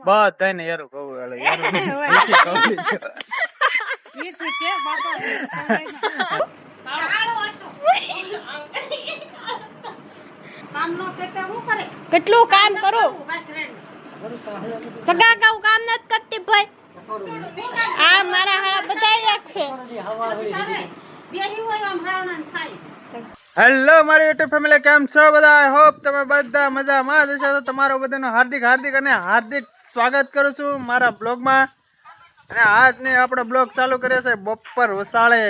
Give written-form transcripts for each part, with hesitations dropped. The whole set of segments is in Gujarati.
બધાને યારું કહું એટલે યારું વીસી કહું કેટલું કામ કરું સગા કામ નથી કરતી ભાઈ આ મારા હાડા બધા એક છે હેલો મારી યુટ્યુબ ફેમિલી કેમ છો બધા આઈ હોપ તમે બધા મજામાં જ હશો તો તમારો બધાનો હાર્દિક અને હાર્દિક સ્વાગત કરું છું મારા બ્લોગમાં અને આજને આપણે બ્લોગ ચાલુ કર્યો છે બપોર વસાળે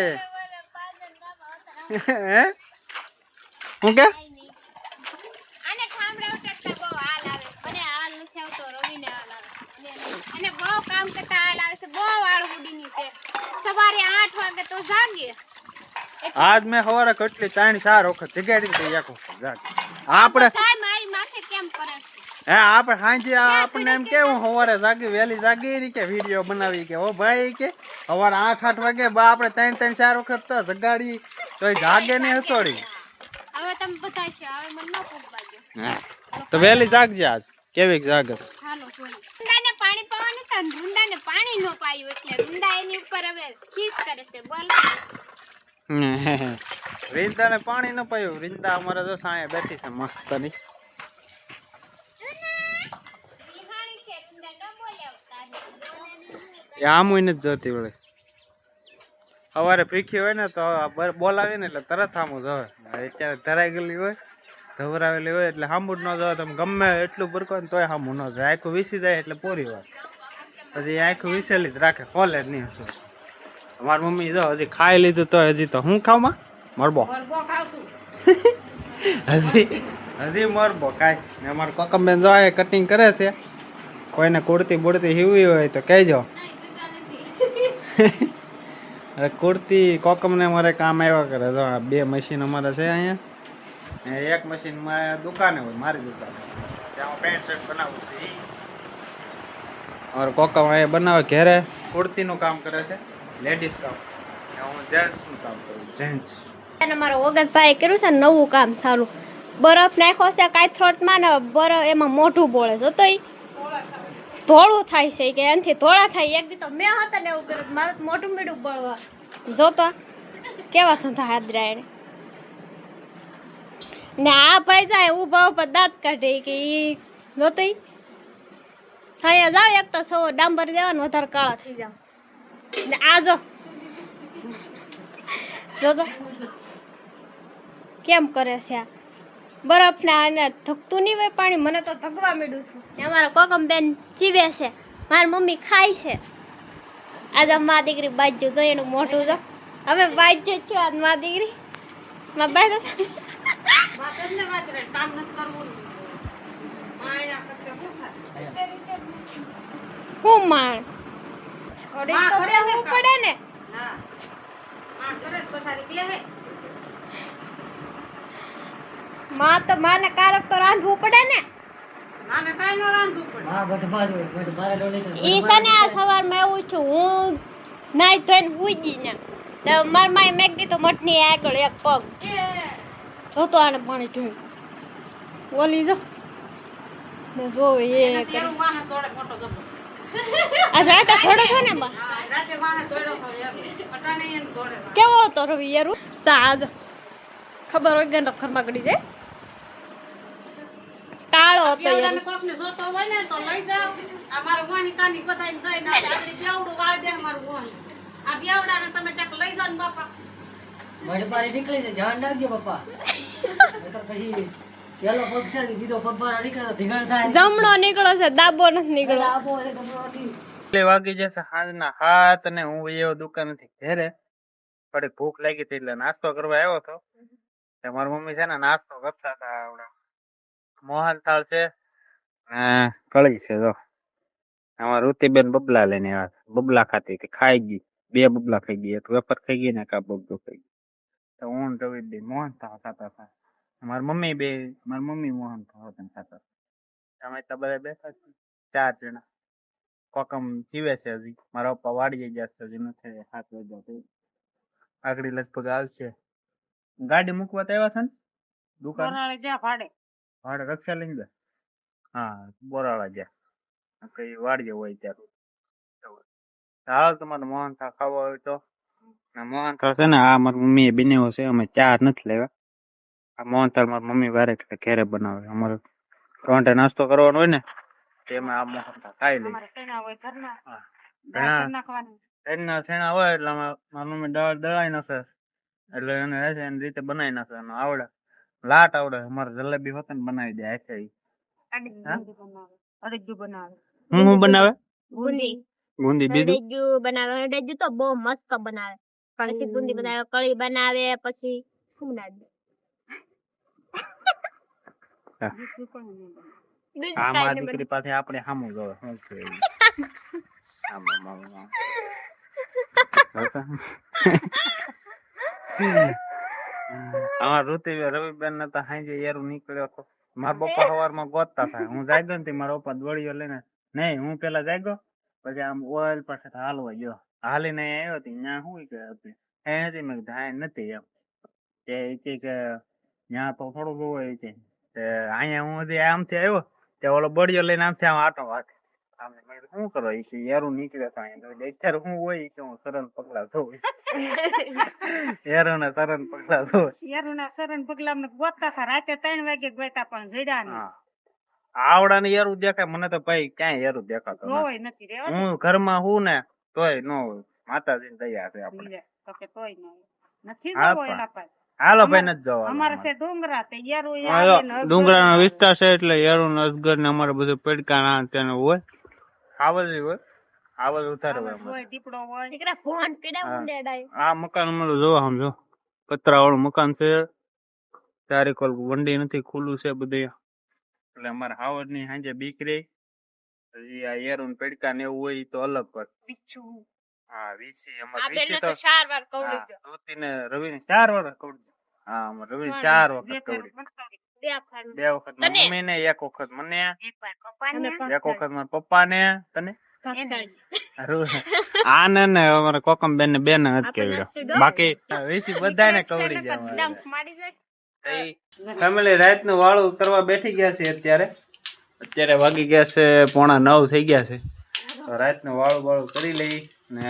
હે હું કે આને ઠામડા ઉતરતા બહુ હાલ આવે મને હાલ નથી આવતો રવિને હાલ આવે અને બહુ કામ કરતા હાલ આવે છે બહુ વાળ ઉડીની છે સવારે 8 વાગે તો જાગે આજ મેં સવારે કેટલી 3-4 વખત જગાડી હતી એક વખત જાગ આપણે થાય મારી માથે કેમ કરે છે હે આપણે સાંજે આપણને એમ કેવું સવારે જાગી વહેલી જાગી ની કે વિડિયો બનાવી કે ઓ ભાઈ કે સવારે 8 વાગે બા આપણે 3-4 વખત તો જગાડી તોય જાગે નહીં હસોડી હવે તમે બધા છે હવે મને ન પૂછવાજો તો વહેલી જાગજે આજ કેવી જાગસ હાલો જોઈ રૂંદાને પાણી પાવાનું તો રૂંદાને પાણી ન પાયું એટલે રૂંદા એની ઉપર હવે ખીસ કરે છે બોલ રીંદાને પાણી ન પાયું રીંદા અમારે જો સાંયે બેઠી છે મસ્ત ની આમુય નથી જોતી વળે સવારે પીખી હોય ને તો બોલાવી ને એટલે તરત આમું જોવે અત્યારે ધરાઈ ગયેલી હોય ધવરાવેલી હોય એટલે સામું જ ન જોવે તમે ગમે એટલું બરકો ને તોય સામું ન જાય આખું વીસી જાય એટલે પૂરી વાત પછી આખું વીસેલી જ રાખે ખોલે જ નહીં હશું અમારી મમ્મી જો હજી ખાઈ લીધું તો હજી તો હું ખાવ માં મરબો હજી મરબો ખાય ને અમારે કોકમબેન જો કટિંગ કરે છે કોઈને કુર્તી બુડતી હીવી હોય તો કહેજો અરે કુર્તી કોકમને અમારે કામ આવ્યા કરે જો આ 2 મશીન અમારે છે અહીંયા એક મશીનમાં દુકાને હોય મારી દુકાને ત્યાં પેન્ટ શર્ટ બનાવું છું અમારે કોકમ અહીંયા બનાવે ઘેરે કુર્તીનું કામ કરે છે લેડીઝ કામ હું જેન્ટ્સનું કામ કરું જેન્ટ્સ અને મારો ઓગતભાઈ કર્યું છે નવું કામ સારું બરફ નાખ્યો છે કાઈ થ્રોટમાં ને બરફ એમાં મોઢું બોળે છે તો ધોળું થાય છે કે એનાથી ધોળા થાય એક દી તો મેં હતા ને એવું કર્યું મારું મોઢું મીડું બળવા જોતો કેવા થતા હાદરા એને ને આ ભાઈ જાય ઊભા ઊભા દાંત કાઢે કે ઈ જોતો થાય જાવ એક તો સૌ ડાંબર જવાનું વધારે કાળા થઈ જાવ ને આ જો કેમ કરે છે આ બરફના અને ધકતું નહીં હોય પાણી મને તો ધગવા માંડ્યું છું અમારા કોકમ બેન જીવે છે મારી મમ્મી ખાય છે આજે મા દીકરી બાજુ જો એનું મોઢું જો હવે બાજુ છે આજ મા દીકરી મા બાય હું માણ પડે ને માં તો માને કારક તો રાંધવું પડે ને માને કાઈ નો રાંધવું પડે માં ગઢબાજ હોય મારે ડોલી ઈ સને આ સવારમાં એવું છું હું નાઈ ધોઈને ઉજી ને તો માર માય મેક દીધો મઠની આગળ એક પગ જોતો આને પાણી ઢોળ ઓલી જો ને જો એ તેરું વાહ તોડે મોટો ગબ્બો આ રાતે થોડો થો ને બા રાતે વાહ તોડો અટાણે એને તોડે કેવો તો રવિ યાર ચાજ ખબર હોય ગંદ ખરમાં ગડી જાય કાળો હતો યાર કોકને જોતો હોય ને તો લઈ જાવ આ મારો વાહી કાની બધાને દઈ ના આપણી બેવડું વાળ દે મારું વાહી આ બેવડાને તમે ચક લઈ જાવ ને બાપા મડ પારી નીકળી જાય જાન નાખજો બાપા તો પછી પેલો પગ છે બીજો પગ બહાર નીકળે તો ધીગણ થાય જમણો નીકળો છે દાબો નથી નીકળો દાબો છે જમણો વાગી જશે સાંજના 7 અને હું એવો દુકાનેથી ઘરે થોડી ભૂખ લાગી હતી એટલે નાસ્તો કરવા આવ્યો હતો મારી મમ્મી છે ને નાસ્તો કરતા હતા આવડા મોહન થાળ છે કળી છે જો અમાર ઋતિબેન બબલા લઈને આવ્યા બબલા ખાતી હતી ખાઈ ગઈ 2 બબલા ખાઈ ગઈ એક વેફર ખાઈ ગઈ ને એક બબલો ખાઈ ગઈ તો હું રવિ મોહન થાળ ખાતા હતા મારી મમ્મી મોહન થાળ ખાતા અમે તો બધા બેઠા છીએ 4 જણા કોકમ જીવે છે હજી મારા પપ્પા વાડીએ ગયા છે હજી નથી 7 વાગ્યા આગળ લગભગ આવશે ગાડી મૂકવા તો આવ્યા છે ને દુકાન ભાડે રક્ષા લઈને ગયા હા બોરાળા ગયા કઈ વાડીએ હોય ત્યારે. હાલ તમારે મોહનથાળ ખાવો હોય તો મોહનથાળ છે ને આ મારી મમ્મીએ બનાવ્યો છે, અમે ચાર નથી લેવા. આ મોહનથાળ મારી મમ્મી વારે ઘેરે બનાવે. અમારે રોંઢે નાસ્તો કરવાનો હોય ને તેમાં આ મોહનથાળ ખાઈ લઈએ. ઘરના છેણા હોય એટલે મારી મમ્મી દાળ દળાઈ નાખે એટલે એને એની રીતે બનાવી નાખે. અને આવડે લાટ આવડે. અમારે જલેબી હોતે ને બનાવી દે હાથે. હું બનાવે બુંદી બીજું અડેજુ બનાવે. અડેજુ તો બહુ મસ્ત બનાવે. પછી બુંદી બનાવે, કળી બનાવે, પછી શું બનાવે? આ મારી દીકરી પાસે આપણે સામું જોવે શું છે અમારા રવિબેન ને તો હાંજે યારું નીકળ્યો હતો. મારા પપ્પા સવારમાં ગોતતા થાય. હું જાગ્યો ને મારા પપ્પા દોડીઓ લઈને નહીં હું પેલા જાગ્યો પછી આમ ઓઇલ પાસે હાલવા ગયો. હાલીને આવ્યો હતી ત્યાં શું કે હતી એ મેં કીધું નથી એમ કે ત્યાં તો થોડું બહુ હોય છે. અહીંયા હું હજી આમથી આવ્યો ત્યાં ઓલો બળિયો લઈને આમથી આમ આટો વાગે. શું કરો એ કે યારું નીકળે તો અહીંયા અત્યારે શું હોય કે હું સરન પગલા જોઉં. યારું ના સરન પગલા જોઉં. યારું ના સરન પગલા અમને ગોતતા હતા. રાતે 3 વાગે ગોતા પણ જડ્યા નહીં. આવડા ને યારું દેખાય મને તો ભાઈ ક્યાંય યારું દેખાતો હોય નથી રે. હું ઘરમાં હું ને તોય ન હોય. માતાજી તૈયાર છે આપણે તો કે તોય નથી જોવો એના પાસે. હાલો ભાઈ નથી જવા. અમારે છે ડુંગરા તે યારું ડુંગરા નો વિસ્તાર છે એટલે યારું અસગર ને અમારે બધું પેડકા ના તેનું હોય. આવજ હોય આવજ ઉતારે હોય દીપડો હોય. દીકરા ફોન પીડા ઉંડેડાય. આ મકાન અમારું જોવા સમજો પતરા વાળું મકાન છે. તારી કોલ વંડી નથી ખુલ્લું છે બધું એટલે અમારે હાવજ ની સાંજે બીક રહી. હજી આ યારું પેડકા ને એવું હોય તો અલગ પર. હા વીસી અમારે વીસી તો 4 વાર કવડી ગયો. ધોતી ને રવિ ને 4 વાર કવડી. હા અમારે રવિ 4 વખત કવડી. 2 વખત મમ્મી ને 1 વખત મને 1 વખત મારા પપ્પા ને તને આને ને અમારે કોકમ બેન ને બેન નથી કેવડ્યો. બાકી વીસી બધાને કવડી જાય. ફેમિલી રાત નું વાળું કરવા બેઠી ગયા છે. અત્યારે વાગી ગયા છે 8:45 થઈ ગયા છે. તો રાત નું વાળું કરી લઈ ને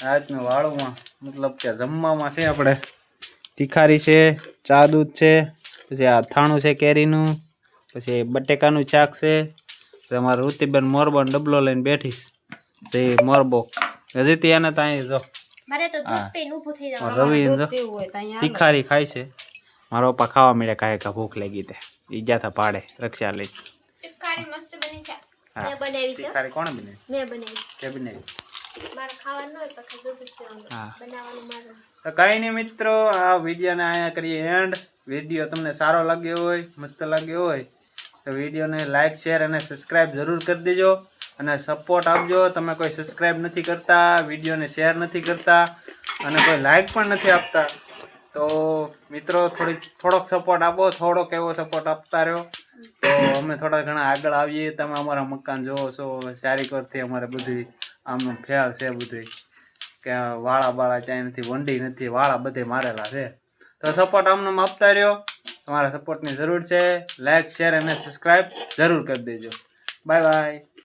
રાત નું વાળુમાં મતલબ કે જમવામાં છે આપણે તીખારી છે, ચા દૂધ છે, પછી આ અથાણું છે કેરીનું, પછી બટેકાનું શાક છે. અમારે ઋતિબેન મોરબો ડબલો લઈને બેઠી છે. મોરબો હજી ત્યાં તો અહીં જો રવિ તીખારી ખાય છે. મારો પપ્પા ખાવા મળ્યા કાંઈ ભૂખ લાગી તે ઈજા થા પાડે રક્ષા લઈ. તીખારી મસ્ત બની છે. મેં બનાવી છે. તીખારી કોણે બનાવી? મેં બનાવી. કે બનાવી? મારે ખાવાનું હોય પછી દૂધ બનાવવાનું મારે. તો કઈ નહીં મિત્રો, આ વિડીયોને અહીંયા કરીએ એન્ડ. વિડીયો તમને સારો લાગ્યો હોય, મસ્ત લાગ્યો હોય તો વિડીયોને લાઈક શેર અને સબસ્ક્રાઈબ જરૂર કરી દેજો અને સપોર્ટ આપજો. તમે કોઈ સબસ્ક્રાઈબ નથી કરતા, વિડીયોને શેર નથી કરતા અને કોઈ લાઈક પણ નથી આપતા તો મિત્રો થોડોક સપોર્ટ આપો. થોડોક એવો સપોર્ટ આપતા રહ્યો તો અમે થોડા ઘણા આગળ આવીએ. તમે અમારા મકાન જોવો છો ચારીકોરથી અમારે બધી આમનું ફેર છે બધું કે વાળા બાળા ચાય નથી, વંડી નથી, વાળા બધે મારેલા છે. તો સપોર્ટ આમને આપતા રહ્યો. તમારા સપોર્ટની જરૂર છે. લાઈક શેર અને સબસ્ક્રાઈબ જરૂર કરી દેજો. Bye bye.